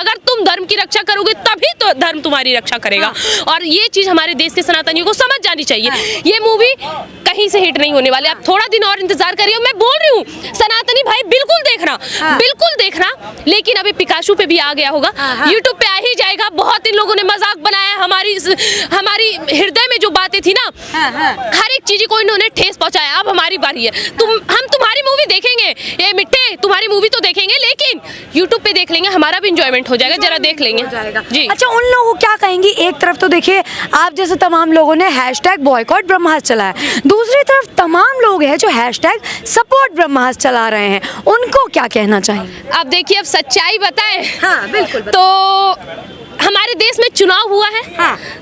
अगर तुम धर्म की रक्षा करोगे तभी तो धर्म तुम्हारी रक्षा करेगा। और ये चीज हमारे देश के सनातनियों को समझ जानी चाहिए। ये मूवी कहीं से हिट नहीं होने वाली, आप थोड़ा दिन और इंतजार करिए। मैं बोल रही हूँ सनातनी भाई बिल्कुल देखना, बिल्कुल देखना। लेकिन अभी पिकाशू पे भी आ गया होगा, यूट्यूब पे आ ही जाएगा। बहुत इन लोगों ने मजाक बनाया, हमारी हृदय में जो बातें थी ना, हर एक चीज को इन्होंने ठेस पहुंचाया। अब हमारी बारी है, हम तुम्हारी मूवी देखेंगे, ये मिट्टे तुम्हारी मूवी तो देखेंगे, लेकिन यूट्यूब पे देख लेंगे, हमारा भी इंजॉयमेंट हो जाएगा, जरा देख लेंगे जी। अच्छा, उन लोगों को क्या कहेंगी? एक तरफ तो देखिए आप जैसे तमाम लोगों ने हैशटैग बॉयकॉट ब्रह्मास्त्र चलाया, दूसरी तरफ तमाम लोग हैं जो हैशटैग सपोर्ट ब्रह्मास्त्र चला रहे हैं, उनको क्या कहना चाहिए? अब देखिए, अब सच्चाई बताएं। हाँ बिल्कुल। तो हमारे देश में चुनाव हुआ है,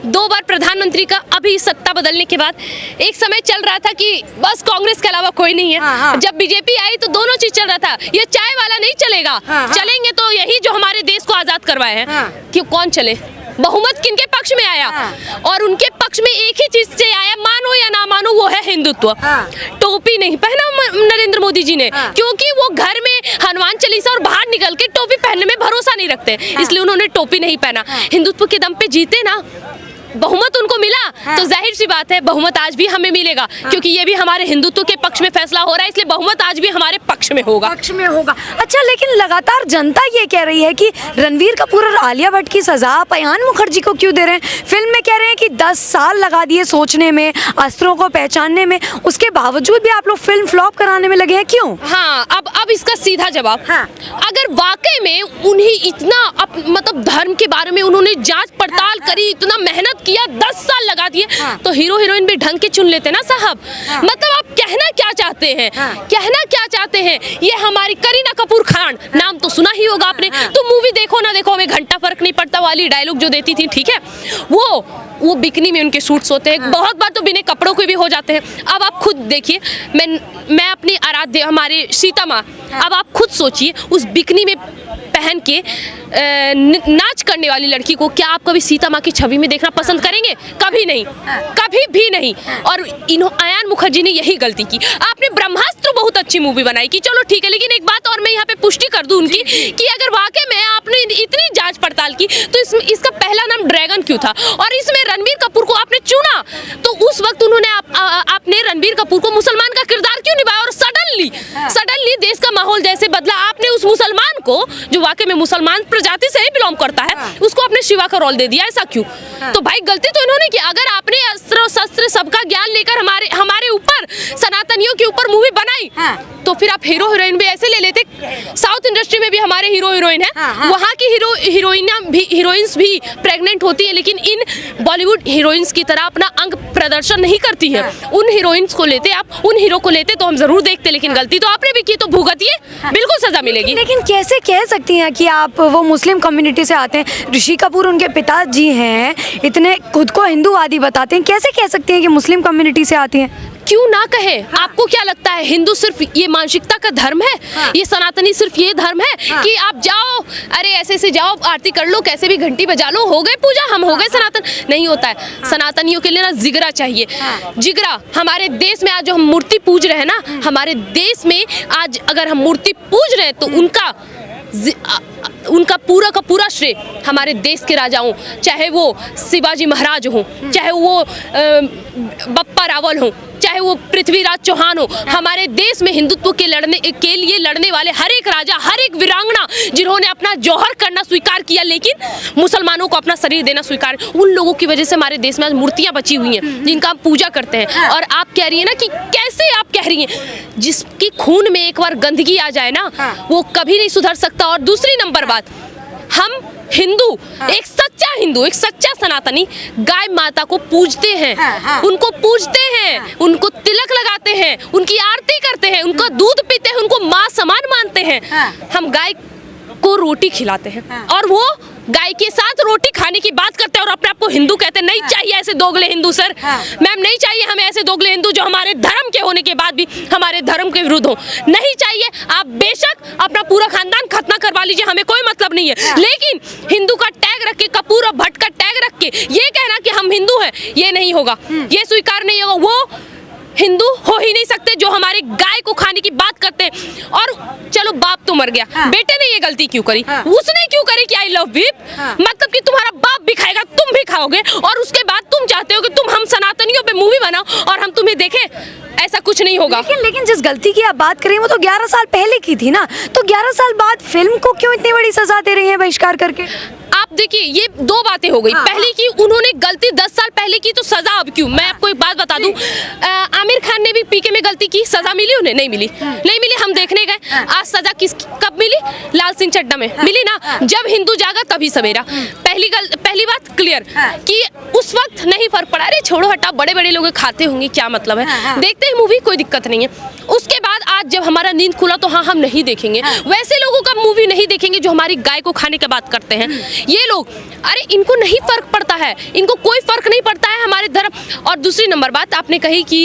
2 बार प्रधानमंत्री का। अभी सत्ता बदलने के बाद एक समय चल रहा था कि बस कांग्रेस के अलावा कोई नहीं है। जब बीजेपी आई तो दोनों चीज चल रहा था, ये चाय वाला नहीं चलेगा, चलेंगे तो यही जो हमारे देश को आजाद करवाए हैं। क्यों, कौन चले? बहुमत किनके पक्ष में आया? और उनके पक्ष में एक ही चीज से आया, मानो या ना मानो, वो है हिंदुत्व। टोपी नहीं पहना नरेंद्र मोदी जी ने, क्योंकि वो घर में हनुमान चालीसा और बाहर निकल के टोपी पहनने में भरोसा नहीं रखते, इसलिए उन्होंने टोपी नहीं पहना। हिंदुत्व के दम पे जीते ना, बहुमत उनको मिला, तो जाहिर सी बात है बहुमत आज भी हमें मिलेगा, क्योंकि ये भी हमारे हिंदुत्व के पक्ष में फैसला हो रहा है, इसलिए बहुमत आज भी हमारे पक्ष में होगा। अच्छा, लेकिन लगातार जनता ये कह रही है कि रणवीर कपूर और आलिया भट्ट की सजा आप अयान मुखर्जी को क्यों दे रहे हैं? फिल्म में कह रहे हैं कि 10 साल लगा दिए सोचने में, अस्त्रों को पहचानने में, उसके बावजूद भी आप लोग फिल्म फ्लॉप कराने में लगे हैं, क्यों? हाँ, अब इसका सीधा जवाब, अगर वाकई में उन्हें इतना मतलब धर्म के बारे में उन्होंने जांच पड़ताल करी, इतना मेहनत किया, 10 साल लगा दिए, तो हीरो हीरोइन भी ढंग के चुन लेते ना साहब। मतलब आप कहना क्या चाहते हैं? कहना क्या चाहते हैं? ये हमारी करीना कपूर खान, नाम तो सुना ही होगा आपने, तो मूवी देखो ना देखो हमें घंटा फर्क नहीं पड़ता वाली डायलॉग जो देती थी, ठीक है, वो बिकनी में उनके सूट्स होते हैं, बहुत बार तो बिना कपड़ों के भी हो जाते हैं। अब आप खुद देखिए, मैं अपनी आराध्य हमारे सीता माँ, अब आप खुद सोचिए, उस बिकनी में पहन के नाच करने वाली लड़की को क्या आप कभी सीता माँ की छवि में देखना पसंद करेंगे? कभी नहीं, कभी भी नहीं। और अयान मुखर्जी ने यही गलती की। आपने ब्रह्मास्त्र बहुत अच्छी मूवी बनाई कि चलो ठीक है, लेकिन एक बात और मैं यहाँ पे पुष्टि कर दूं उनकी कि अगर वाकई में आपने इतनी जांच पड़ताल की तो इसका पहला नाम ड्रैगन क्यों था? और इसमें रणबीर कपूर को आपने चुना तो उस वक्त उन्होंने आपने रणबीर कपूर को मुसलमान का किरदार क्यों निभाया? और सडनली देश का माहौल जैसे बदला, आपने उस मुसलमान को जो वाकई में मुसलमान प्रजाति से ही बिलोंग करता है, उसको आपने शिवा का रोल दे दिया, ऐसा क्यों? तो भाई गलती तो इन्होंने की। अगर आपने अस्त्र शस्त्र सबका ज्ञान लेकर हमारे ऊपर, सनातनियों के ऊपर मूवी बनाई, तो फिर आप हीरो हीरोइन भी ऐसे ले लेते। साउथ इंडस्ट्री में भी हमारे हीरो हीरोइन है, वहाँ की हीरोइंस भी प्रेग्नेंट होती है, लेकिन इन बॉलीवुड हीरोइंस की तरह अपना अंग प्रदर्शन नहीं करती है। उन हीरोइंस को लेते आप, उन हीरो को लेते तो हम जरूर देखते, लेकिन गलती तो आपने भी की, तो भुगतिए, बिल्कुल सजा मिलेगी। लेकिन कैसे कह सकती हैं कि आप वो मुस्लिम कम्युनिटी से आते हैं? ऋषि कपूर उनके पिताजी हैं, इतने खुद को हिंदूवादी बताते हैं, कैसे कह सकते हैं कि मुस्लिम कम्युनिटी से आती हैं? क्यों ना कहे? आपको क्या लगता है हिंदू सिर्फ ये मानसिकता का धर्म है? ये सनातनी सिर्फ ये धर्म है कि आप जाओ, अरे ऐसे से जाओ, आरती कर लो, कैसे भी घंटी बजा लो, हो गए पूजा, हम हो गए सनातन? नहीं होता है। सनातनियों के लिए ना जिगरा चाहिए, जिगरा। हमारे देश में आज जो हम मूर्ति पूज रहे हैं ना, हमारे देश में आज अगर हम मूर्ति पूज रहे हैं तो उनका पूरा का पूरा श्रेय हमारे देश के राजाओं, चाहे वो शिवाजी महाराज हो, चाहे वो बप्पा रावल हो, चाहे वो पृथ्वीराज चौहान हो, हमारे देश में हिंदुत्व के लिए लड़ने वाले हर एक राजा, हर एक वीरांगना जिन्होंने अपना जौहर करना स्वीकार किया, लेकिन मुसलमानों को अपना शरीर देना स्वीकार, उन लोगों की वजह से हमारे देश में आज मूर्तियां बची हुई हैं जिनका हम पूजा करते हैं। और आप कह रही है ना कि कैसे आप कह रही हैं, जिसकी खून में एक बार गंदगी आ जाए ना, वो कभी नहीं सुधर सकता। और दूसरी नंबर बात, हम हिंदू, एक सच्चा हिंदू, एक सच्चा सनातनी गाय माता को पूजते हैं, उनको पूजते हैं, उनको तिलक लगाते हैं, उनकी आरती करते हैं, उनका दूध पीते हैं, उनको माँ समान मानते हैं। हम गाय को रोटी खिलाते हैं और वो गाय के साथ रोटी खाने की बात करते हैं और अपने आप को हिंदू कहते हैं। नहीं चाहिए ऐसे दोगले हिंदू सर, मैम, नहीं चाहिए हमें ऐसे दोगले हिंदू जो हमारे धर्म के होने के बाद भी हमारे धर्म के विरुद्ध हो। नहीं चाहिए। आप बेशक अपना पूरा खानदान खतना करवा लीजिए, हमें कोई मतलब नहीं है, लेकिन हिंदू का टैग रख के, कपूर और भट्ट का टैग रख के ये कहना कि हम हिंदू हैं, ये नहीं होगा, ये स्वीकार नहीं होगा। वो हिंदू हो ही नहीं सकते जो हमारे गाय को खाने की बात करते हैं। और चलो बाप तो मर गया, बेटे ने ये गलती क्यों करी? उसने क्यों करी कि आई लव व्हिप? मतलब कि तुम्हारा बाप भी खाएगा, तुम भी खाओगे, और उसके बाद तुम चाहते हो कि तुम हम सनातनियों पे मूवी बनाओ और हम तुम्हें देखें? ऐसा कुछ नहीं होगा। लेकिन जिस गलती की आप बात कर रही हैं वो तो 11 साल पहले की थी ना, तो 11 साल बाद फिल्म को क्यों इतनी बड़ी सजा दे रही है बहिष्कार करके? आप देखिए, ये दो बातें हो गई। पहली की उन्होंने गलती 10 साल पहले की, तो सजा अब क्यों? मैं आपको एक बात बता दूं, आमिर खान ने भी पीके में गलती की, सजा मिली उन्हें? नहीं मिली, नहीं मिली। हम देखने गए, आज सजा कब मिली? लाल सिंह चड्ढा में मिली ना। जब हिंदू जागा तभी सवेरा। पहली बात क्लियर कि उस वक्त नहीं फर्क पड़ा। अरे छोड़ो हटा, बड़े बड़े लोग खाते होंगे, क्या मतलब है, देखते हैं मूवी, कोई दिक्कत नहीं है। उसके बाद आज जब हमारा नींद खुला तो हाँ, हम नहीं देखेंगे वैसे लोगों का मूवी, नहीं देखेंगे जो हमारी गाय को खाने की बात करते हैं। ये लोग, अरे इनको नहीं फर्क पड़ता है, इनको कोई फर्क नहीं पड़ता है हमारे धर्म। और दूसरी नंबर बात आपने कही कि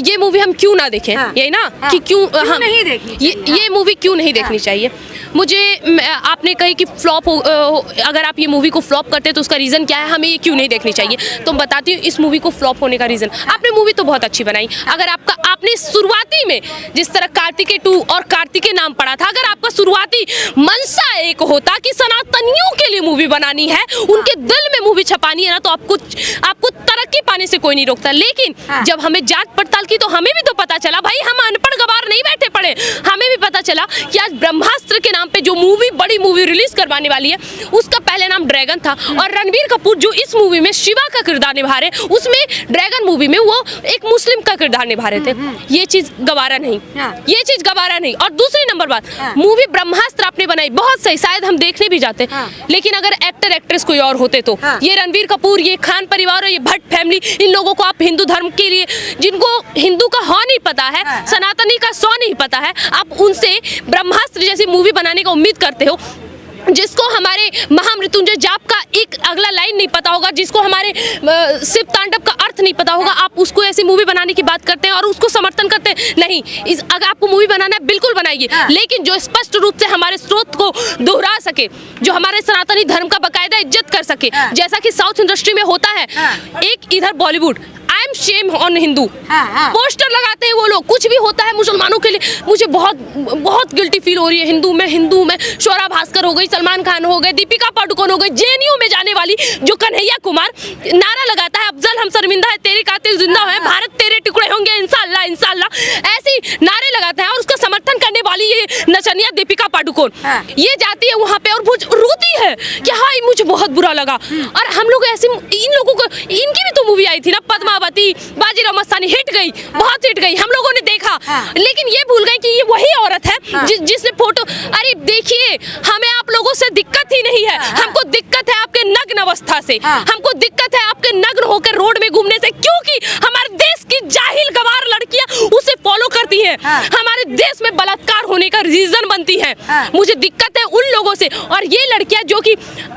ये मूवी हम क्यों ना देखें, यही ना कि क्यों हम नहीं देखनी, ये मूवी क्यों नहीं देखनी चाहिए। मुझे आपने कही कि फ्लॉप अगर आप ये मूवी को फ्लॉप करते हैं तो उसका रीज़न क्या है, हमें ये क्यों नहीं देखनी चाहिए। तो मैं बताती हूँ इस मूवी को फ्लॉप होने का रीज़न, आपने मूवी तो बहुत अच्छी बनाई। अगर आपने शुरुआती में जिस तरह कार्तिकेय 2 और कार्तिकेय नाम पड़ा था, अगर आपका शुरुआती मंशा एक होता कि सनातनियों के लिए मूवी बनानी है, उनके दिल में मूवी छपानी है ना, तो आपको तरक्की पाने से कोई नहीं रोकता। लेकिन जब हमें जांच पड़ताल की तो हमें भी तो पता चला, भाई हम अनपढ़ गवार नहीं बैठे पड़े, हमें भी पता चला कि आज ब्रह्मास्त्र के नाम पे जो बड़ी मूवी रिलीज करवाने वाली है, उसका पहले नाम ड्रैगन था। और रणबीर कपूर जो इस मूवी में शिवा का किरदार निभा रहे, उसमें ड्रैगन मूवी में वो एक मुस्लिम का किरदार निभा रहे थे। ये चीज गवारा नहीं, ये चीज गवारा नहीं। और दूसरी नंबर बात, मूवी ब्रह्मास्त्र आपने बनाई, बहुत सही, शायद हम देखने भी जाते, लेकिन अगर एक्टर एक्ट्रेस कोई और होते तो ये रणबीर कपूर, ये खान परिवार और ये भट्ट फैमिली, इन लोगों को आप हिंदू धर्म के लिए, जिनको हिंदू का ह नहीं पता है, सनातनी का सौ नहीं पता है, आप उनसे ब्रह्मास्त्र जैसी मूवी बनाने का उम्मीद करते हो, जिसको हमारे महामृत्युंजय जाप का एक अगला लाइन नहीं पता होगा, जिसको हमारे शिव तांडव का अर्थ नहीं पता होगा, आप उसको ऐसी मूवी बनाने की बात करते हैं और उसको समर्थन करते हैं। नहीं, अगर आपको मूवी बनाना है बिल्कुल बनाइए, लेकिन जो स्पष्ट रूप से हमारे स्रोत को दोहरा सके, जो हमारे सनातनी धर्म का बाकायदा इज्जत कर सके, जैसा कि साउथ इंडस्ट्री में होता है। एक इधर Bollywood, I am shame on Hindu, poster लगाते हैं वो लोग, कुछ भी होता है मुसलमानों के लिए, मुझे बहुत गिल्टी फील हो रही है। हिंदू में शोरा भास्कर हो गई, सलमान खान हो गए, दीपिका पादुकोण हो गई, जेएनयू में जाने वाली जो कन्हैया कुमार नारा लगाता है, अफजल हम शर्मिंदा है, तेरे कातिल जिंदा है, भारत तेरे टुकड़े होंगे इंशाअल्लाह इंशाअल्लाह, ऐसी नारे लगाता है। और उसका समर्थन करने वाली ये नचनिया दीपिका पादुकोण, ये जाती है वहाँ पे और रोती है कि हाँ मुझे बहुत बुरा लगा। और हम लोग ऐसे, इन लोगों को, इनकी भी तो मूवी आई थी ना, पद्मावती, बाजीराव मस्तानी, हिट गई, बहुत हिट गई, हम लोगों ने देखा, लेकिन ये भूल गए कि ये वही औरत है जिसने फोटो। अरे देखिए, हमें आप लोगों से दिक्कत ही नहीं है, हमको दिक्कत है आपके नग्न अवस्था से, हमको दिक्कत है आपके नग्न होकर रोड में घूमने से, क्योंकि हमारे देश की जाहिल गवार लड़कियां उसे फॉलो करती हैं, हमारे देश में बलात्कार होने का रीजन बनती है। मुझे दिक्कत है उन लोगों से। और ये लड़कियां जो कि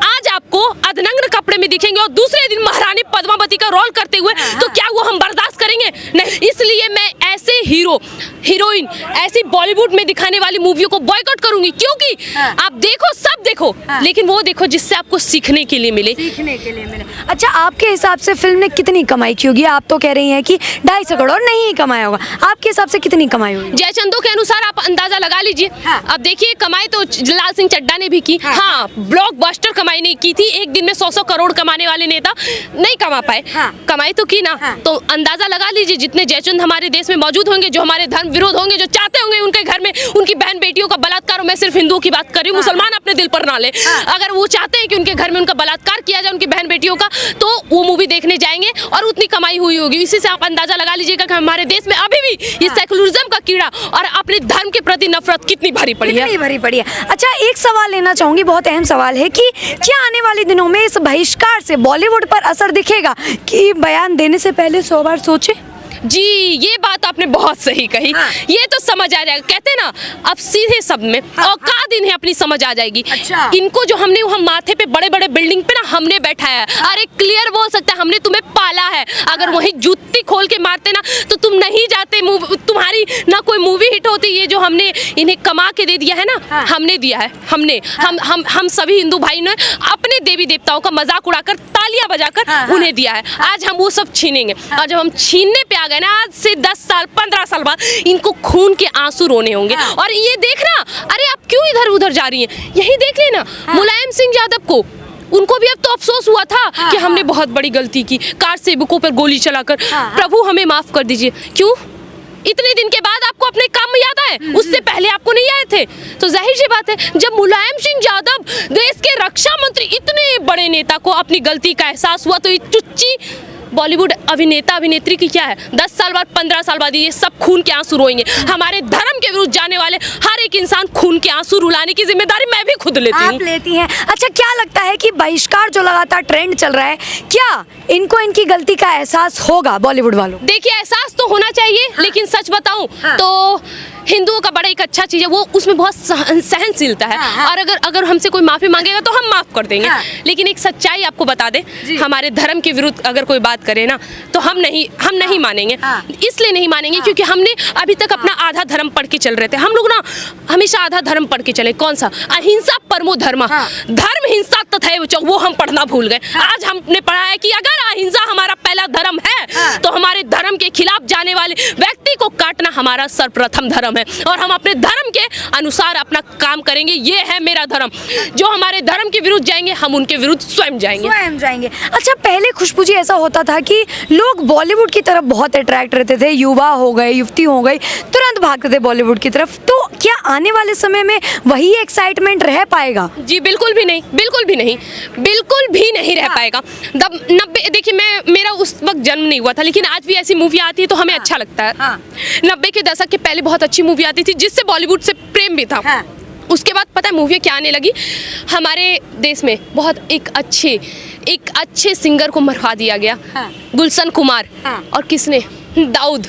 आज आपको अधनग्न कपड़े में दिखेंगे और दूसरे दिन महारानी पद्मावती का रोल करते हुए, तो क्या वो हम बर्दाश्त करेंगे? नहीं। इसलिए मैं ऐसे हीरो हीरोइन, ऐसी बॉलीवुड में दिखाने वाली मूवियों को बॉयकॉट करूंगी, क्योंकि आप देखो, सब देखो, लेकिन वो देखो जिससे आपको सीखने के लिए मिले। अच्छा, आपके हिसाब से फिल्म ने कितनी कमाई की होगी? आप तो कह रही हैं कि 250 करोड़ नहीं कमाया होगा, आपके हिसाब से कितनी कमाई होगी? जयचंदो के अनुसार आप अंदाजा लगा लीजिए। अब देखिए, कमाई तो लाल सिंह चड्ढा ने भी की, हाँ ब्लॉकबस्टर कमाई नहीं की थी, एक दिन में 100 करोड़ कमाने वाले नेता नहीं कमा पाए, कमाई तो की ना। तो अंदाजा लगा लीजिए, जितने जयचंद हमारे देश में मौजूद होंगे, जो हमारे धर्म विरोध होंगे, जो चाहते होंगे उनके घर में उनकी बहन बेटियों का बलात्कार, मैं सिर्फ हिंदुओं की बात कर रही हूँ, मुसलमान अपने दिल पर ना ले, अगर वो चाहते हैं कि उनके घर में उनका बलात्कार किया जाए, उनकी बहन बेटियों का, तो वो मूवी देखने जाएंगे और उतनी कमाई हुई होगी। इसी से आप अंदाजा लगा लीजिएगा कि हमारे देश में अभी भी ये सेकुलरिज्म का कीड़ा और अपने धर्म के प्रति नफरत कितनी भरी पड़ी है। अच्छा, एक सवाल लेना चाहूंगी, बहुत अहम सवाल है कि क्या आने वाले दिनों में इस बहिष्कार से बॉलीवुड पर असर दिखेगा कि बयान देने से पहले 100 बार सोचे? जी, ये बात आपने बहुत सही कही। ये तो समझ आ जाएगा, कहते हैं ना, अब सीधे शब्द में औकात इन्हें अपनी समझ आ जाएगी। अच्छा। इनको जो हमने वहाँ माथे पे बड़े बड़े बिल्डिंग पे ना हमने बैठाया है, अरे क्लियर बोल सकता है, हमने तुम्हें पाला है। अगर वही जूती खोल के मारते ना तो तुम नहीं जाते, तुम्हारी ना कोई मूवी हिट होती। ये जो हमने इन्हें कमा के दे दिया है ना, हमने दिया है, हमने हम सभी हिंदू भाई ने अपने देवी देवताओं का मजाक उड़ाकर, तालियां बजाकर उन्हें दिया है। आज हम वो सब छीनेंगे, और जब हम छीनने पे आ गए ना, आज से 10 साल 15 साल बाद इनको खून के आंसू रोने होंगे। और ये देखना, अरे आप क्यों इधर उधर जा रही हैं, यही देख लेना मुलायम सिंह यादव को, उनको भी अब तो अफसोस हुआ था कि हमने बहुत बड़ी गलती की, कार सेवकों पर गोली चलाकर। प्रभु हमें माफ कर दीजिए। क्यों? इतने दिन के बाद आपको अपने काम याद आए, उससे पहले आपको नहीं आए थे। तो जाहिर सी बात है, जब मुलायम सिंह यादव देश के रक्षा मंत्री, इतने बड़े नेता को अपनी गलती का एहसास हुआ, तो ये चुच्ची बॉलीवुड अभिनेता अभिनेत्री की क्या है, 10 साल बाद 15 साल बाद ये सब खून के आंसू रोएंगे। हमारे धर्म के विरुद्ध जाने वाले हर एक इंसान खून के आंसू रुलाने की जिम्मेदारी मैं भी खुद लेती हूँ। आप लेती हैं। अच्छा, क्या लगता है कि बहिष्कार जो लगातार ट्रेंड चल रहा है, क्या इनको इनकी गलती का एहसास होगा बॉलीवुड वालों? देखिए, एहसास तो होना चाहिए, लेकिन सच बताऊं तो हिंदुओं का बड़ा एक अच्छा चीज़ है, वो उसमें बहुत सहनशीलता है। और अगर हमसे कोई माफ़ी मांगेगा तो हम माफ़ कर देंगे। लेकिन एक सच्चाई आपको बता दें, हमारे धर्म के विरुद्ध अगर कोई बात करे ना, तो हम नहीं मानेंगे। इसलिए नहीं मानेंगे क्योंकि हमने अभी तक अपना आधा धर्म पढ़ के चल रहे थे। हम लोग ना हमेशा आधा धर्म पढ़ के चले। कौन सा? अहिंसा परमो धर्म, धर्म हिंसा तथैव च, वो हम पढ़ना भूल गए। आज हमने पढ़ा है कि अगर अहिंसा हमारा पहला धर्म है, तो हमारे धर्म के खिलाफ जाने वाले व्यक्ति को काटना हमारा सर्वप्रथम धर्म है, और हम अपने धर्म के अनुसार अपना काम करेंगे। ये है मेरा धर्म। जो हमारे धर्म के विरुद्ध जाएंगे, हम उनके विरुद्ध स्वयं जाएंगे। अच्छा, पहले खुशबू जी ऐसा होता था कि लोग बॉलीवुड की तरफ बहुत अट्रैक्ट रहते थे, युवा हो गए, युवती हो गई, तुरंत भागते थे बॉलीवुड की तरफ। तो क्या आने वाले समय में वही एक्साइटमेंट रह पाएगा? जी बिल्कुल भी नहीं, बिल्कुल भी नहीं, बिल्कुल भी नहीं रह पाएगा। 90, देखिए मेरा उस वक्त जन्म नहीं हुआ था, लेकिन आज भी ऐसी मूवी आती है तो हमें अच्छा लगता है। 90 के दशक के पहले बहुत अच्छी मूवी आती थी जिससे बॉलीवुड से प्रेम भी था। उसके बाद पता है मूवी क्या आने लगी, हमारे देश में बहुत एक अच्छे सिंगर को मरवा दिया गया। गुलशन कुमार। और किसने? दाऊद,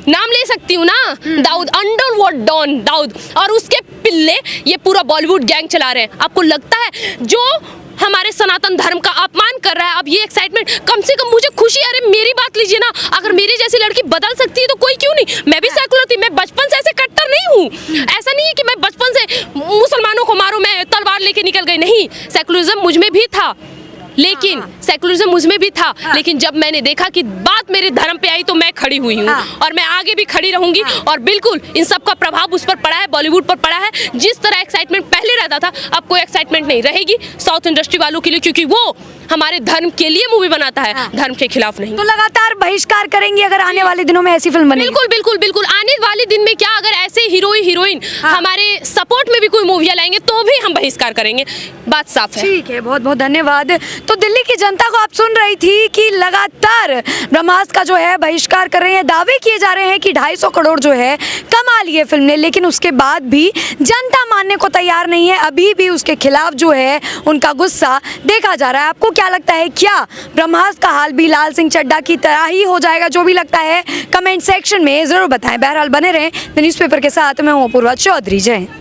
नाम ले सकती हूँ ना, दाऊद, अंडरवर्ल्ड डॉन दाऊद, और उसके पिल्ले ये पूरा बॉलीवुड गैंग चला रहे हैं। आपको लगता है जो हमारे सनातन धर्म का अपमान कर रहा है, अब ये एक्साइटमेंट, कम से कम मुझे खुशी है। अरे मेरी बात लीजिए ना, अगर मेरी जैसी लड़की बदल सकती है तो कोई क्यों नहीं। मैं भी सेकुलर थी, मैं बचपन से ऐसे कट्टर नहीं हूँ। ऐसा नहीं है कि मैं बचपन से मुसलमानों को मारो, मैं तलवार लेके निकल गई, नहीं। सेकुलरिज्म मुझ में भी था, लेकिन सेकुलरिज्म मुझ में भी था, लेकिन जब मैंने देखा कि बात मेरे धर्म पे आई तो मैं खड़ी हुई हूँ। और मैं आगे भी खड़ी रहूंगी। और बिल्कुल इन सब का प्रभाव उस पर पड़ा है, बॉलीवुड पर पड़ा है। जिस तरह एक्साइटमेंट पहले रहता था, अब कोई एक्साइटमेंट नहीं रहेगी साउथ इंडस्ट्री वालों के लिए, क्योंकि वो हमारे धर्म के लिए मूवी बनाता है, धर्म के खिलाफ नहीं। तो लगातार बहिष्कार करेंगे अगर आने वाले दिनों में ऐसी फिल्म बनेगी? बिल्कुल बिल्कुल बिल्कुल। आने वाले दिन में क्या, अगर ऐसे हीरोइन हमारे सपोर्ट में भी कोई मूवियाँ लाएंगे तो भी हम बहिष्कार करेंगे, बात साफ है। ठीक है, बहुत बहुत धन्यवाद। तो दिल्ली की जनता को आप सुन रही थी कि लगातार ब्रह्मास्त्र का जो है बहिष्कार कर रहे हैं, दावे किए जा रहे हैं कि 250 करोड़ जो है कमा लिए फिल्म ने, लेकिन उसके बाद भी जनता मानने को तैयार नहीं है। अभी भी उसके खिलाफ जो है उनका गुस्सा देखा जा रहा है। आपको क्या लगता है, क्या ब्रह्मास्त्र का हाल भी लाल सिंह चड्ढा की तरह ही हो जाएगा? जो भी लगता है कमेंट सेक्शन में जरूर बताएं। बहरहाल बने रहें द न्यूज़पेपर के साथ। मैं हूं अपूर्वा चौधरी। जय हिंद।